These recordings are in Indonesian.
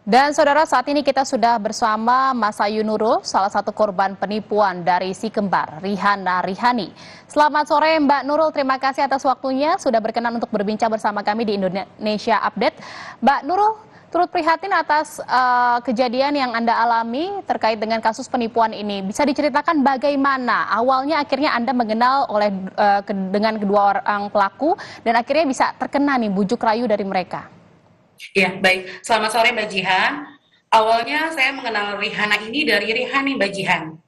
Dan saudara, saat ini kita sudah bersama Mas Ayu Nurul, salah satu korban penipuan dari si kembar Rihana Rihani. Selamat sore Mbak Nurul, terima kasih atas waktunya sudah berkenan untuk berbincang bersama kami di Indonesia Update. Mbak Nurul, turut prihatin atas kejadian yang Anda alami terkait dengan kasus penipuan ini. Bisa diceritakan bagaimana awalnya akhirnya Anda mengenal dengan kedua orang pelaku dan akhirnya bisa terkena nih bujuk rayu dari mereka? Ya, baik. Selamat sore Mbak Jihan. Awalnya saya mengenal Rihana ini dari Rihani Mbak Jihan.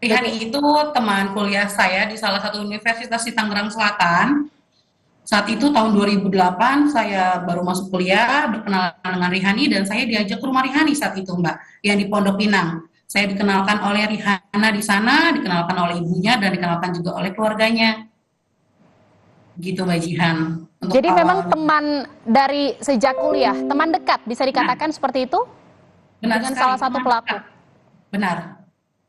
Rihani itu teman kuliah saya di salah satu universitas di Tangerang Selatan. Saat itu tahun 2008 saya baru masuk kuliah, berkenalan dengan Rihani dan saya diajak ke rumah Rihani saat itu Mbak, yang di Pondok Pinang. Saya dikenalkan oleh Rihana di sana, dikenalkan oleh ibunya dan dikenalkan juga oleh keluarganya. Gitu Mbak Jihan. Untuk Jadi memang awalnya. teman dari sejak kuliah, teman dekat bisa Nah, dikatakan seperti itu benar dengan sekali, salah satu teman pelaku. dekat. Benar.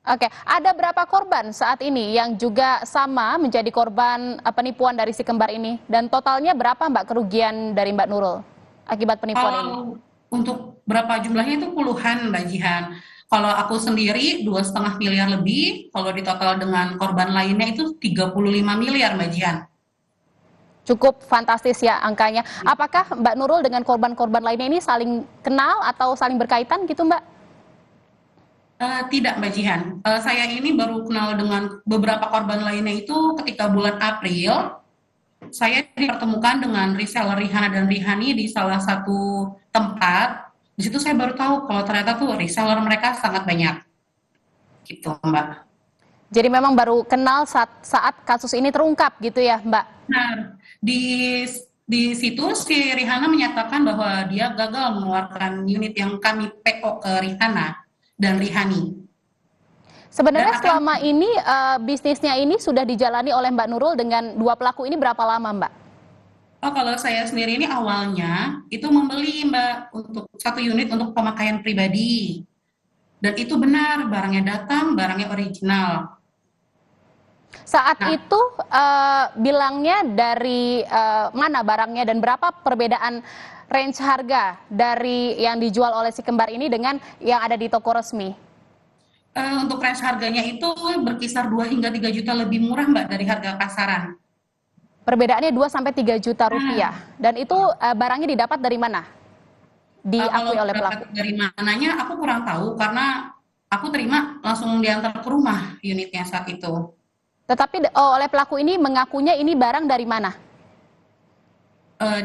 Oke, ada berapa korban saat ini yang juga sama menjadi korban penipuan dari si kembar ini? Dan totalnya berapa Mbak kerugian dari Mbak Nurul akibat penipuan ini? Kalau untuk berapa jumlahnya itu puluhan Mbak Jihan. Kalau aku sendiri 2,5 miliar lebih, kalau di total dengan korban lainnya itu 35 miliar Mbak Jihan. Cukup fantastis ya angkanya. Apakah Mbak Nurul dengan korban-korban lainnya ini saling kenal atau saling berkaitan gitu Mbak? Tidak Mbak Jihan. Saya ini baru kenal dengan beberapa korban lainnya itu ketika bulan April. Saya dipertemukan dengan reseller Rihana dan Rihani di salah satu tempat. Di situ saya baru tahu kalau ternyata tuh reseller mereka sangat banyak. Gitu Mbak. Jadi memang baru kenal saat kasus ini terungkap gitu ya Mbak? Benar. Di situ si Rihanna menyatakan bahwa dia gagal mengeluarkan unit yang kami PO ke Rihanna dan Rihani dan Sebenarnya akan. selama ini bisnisnya ini sudah dijalani oleh Mbak Nurul dengan dua pelaku ini berapa lama Mbak? Oh, kalau saya sendiri ini awalnya itu membeli Mbak untuk satu unit untuk pemakaian pribadi dan itu benar barangnya datang, barangnya original. Saat Nah, itu bilangnya dari mana barangnya dan berapa perbedaan range harga dari yang dijual oleh si kembar ini dengan yang ada di toko resmi? untuk range harganya itu berkisar 2 hingga 3 juta lebih murah Mbak dari harga pasaran. Perbedaannya 2 sampai 3 juta rupiah. Nah, Dan itu barangnya didapat dari mana? Kalau Diakui oleh dapat pelaku. dari mananya aku kurang tahu karena aku terima langsung diantar ke rumah unitnya saat itu. Tetapi oleh pelaku ini mengakunya ini barang dari mana?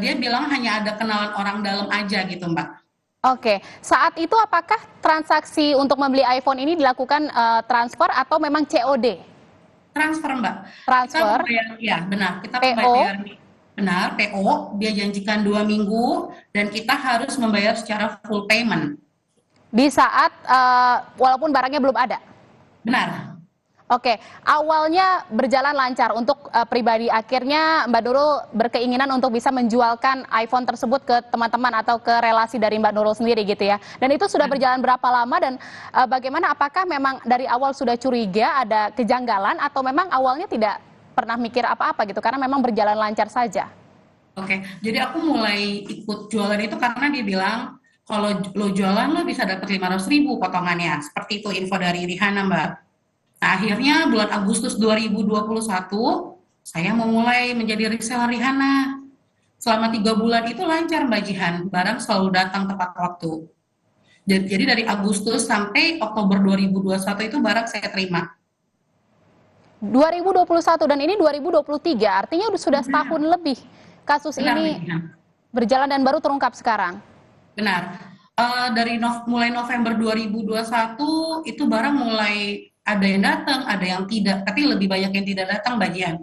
Dia bilang hanya ada kenalan orang dalam aja gitu, Mbak. Oke, saat itu apakah transaksi untuk membeli iPhone ini dilakukan transfer atau memang COD? Transfer, Mbak. Kita Transfer, membayar, ya benar, kita PO, membayar benar PO, dia janjikan 2 minggu dan kita harus membayar secara full payment. di saat walaupun barangnya belum ada. Benar, Oke, awalnya berjalan lancar untuk pribadi. Akhirnya Mbak Nurul berkeinginan untuk bisa menjualkan iPhone tersebut ke teman-teman atau ke relasi dari Mbak Nurul sendiri gitu ya. Dan itu sudah berjalan berapa lama dan bagaimana? Apakah memang dari awal sudah curiga ada kejanggalan atau memang awalnya tidak pernah mikir apa-apa gitu karena memang berjalan lancar saja? oke. Jadi aku mulai ikut jualan itu karena dia bilang kalau lo jualan lo bisa dapat 500.000 potongannya. Seperti itu info dari Rihanna, Mbak. Nah, akhirnya bulan Agustus 2021, saya memulai menjadi reseller Rihanna. Selama 3 bulan itu lancar Mbak Jihan, barang selalu datang tepat waktu. Jadi dari Agustus sampai Oktober 2021 itu barang saya terima. 2021 dan ini 2023, artinya sudah setahun Benar, lebih kasus benar Mbak ini Jihan, berjalan dan baru terungkap sekarang. benar. Dari mulai November 2021 itu barang mulai ada yang datang, ada yang tidak, tapi lebih banyak yang tidak datang Mbak Jihan.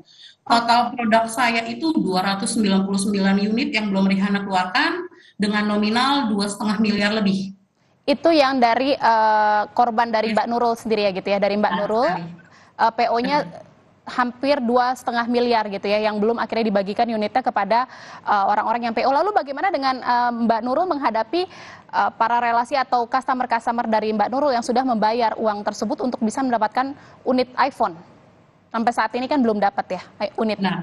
Total produk saya itu 299 unit yang belum Rihanna keluarkan dengan nominal 2,5 miliar lebih. Itu yang dari korban dari Yes, Mbak Nurul sendiri ya gitu ya, dari Mbak benar Nurul sekali. PO-nya Benar. hampir 2,5 miliar gitu ya, yang belum akhirnya dibagikan unitnya kepada orang-orang yang PO. Lalu bagaimana dengan Mbak Nurul menghadapi para relasi atau customer-customer dari Mbak Nurul yang sudah membayar uang tersebut untuk bisa mendapatkan unit iPhone? Sampai saat ini kan belum dapat ya unitnya. Nah,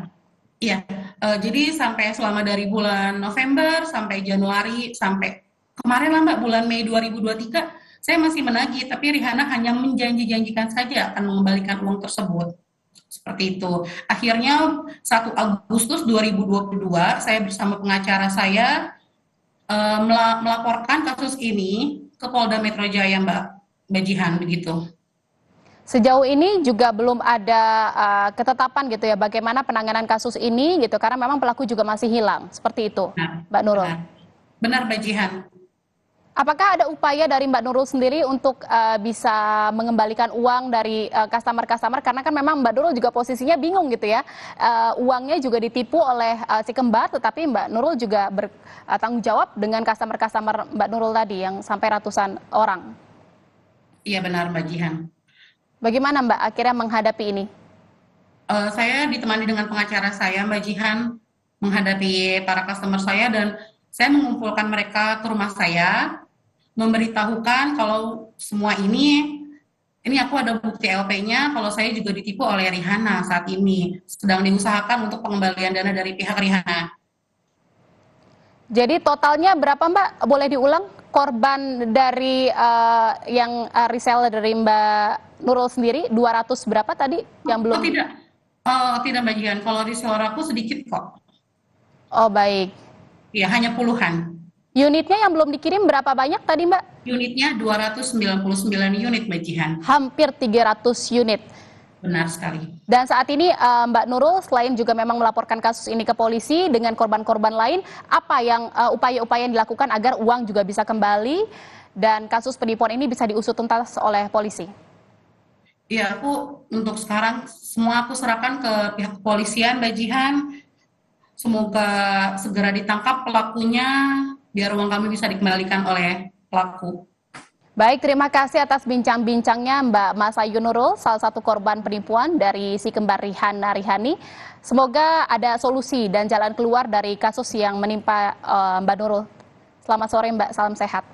iya. Jadi sampai selama dari bulan November sampai Januari sampai Kemarin lah Mbak, bulan Mei 2023, saya masih menagih, tapi Rihanna hanya menjanji-janjikan saja akan mengembalikan uang tersebut. Seperti itu. Akhirnya 1 Agustus 2022, saya bersama pengacara saya melaporkan kasus ini ke Polda Metro Jaya, Mbak Jihan, begitu. Sejauh ini juga belum ada ketetapan gitu ya bagaimana penanganan kasus ini gitu karena memang pelaku juga masih hilang. Seperti itu, Nah, Mbak Nurul. benar, benar Mbak Jihan. Apakah ada upaya dari Mbak Nurul sendiri untuk bisa mengembalikan uang dari customer-customer karena kan memang Mbak Nurul juga posisinya bingung gitu ya. Uangnya juga ditipu oleh si kembar tetapi Mbak Nurul juga bertanggung jawab dengan customer-customer Mbak Nurul tadi yang sampai ratusan orang. Iya benar Mbak Jihan. Bagaimana Mbak akhirnya menghadapi ini? Saya ditemani dengan pengacara saya, Mbak Jihan, menghadapi para customer saya dan saya mengumpulkan mereka ke rumah saya, memberitahukan kalau semua ini aku ada bukti LP-nya kalau saya juga ditipu oleh Rihanna saat ini. Sedang diusahakan untuk pengembalian dana dari pihak Rihanna. Jadi totalnya berapa Mbak? Boleh diulang korban dari yang reseller dari Mbak Nurul sendiri 200 berapa tadi yang Oh belum? tidak, tidak Mbak Jihan, kalau reseller aku sedikit kok. Oh baik. Ya, hanya puluhan. Unitnya yang belum dikirim berapa banyak tadi Mbak? Unitnya 299 unit Mbak Jihan. Hampir 300 unit. Benar sekali. Dan saat ini Mbak Nurul selain juga memang melaporkan kasus ini ke polisi dengan korban-korban lain, apa yang upaya-upaya yang dilakukan agar uang juga bisa kembali dan kasus penipuan ini bisa diusut tuntas oleh polisi? Ya, aku untuk sekarang semua aku serahkan ke pihak kepolisian Mbak Jihan. Semoga segera ditangkap pelakunya biar uang kami bisa dikembalikan oleh pelaku. Baik, terima kasih atas bincang-bincangnya Mbak Masayu Nurul, salah satu korban penipuan dari si kembar Rihanna Rihani. Semoga ada solusi dan jalan keluar dari kasus yang menimpa Mbak Nurul. Selamat sore Mbak, salam sehat.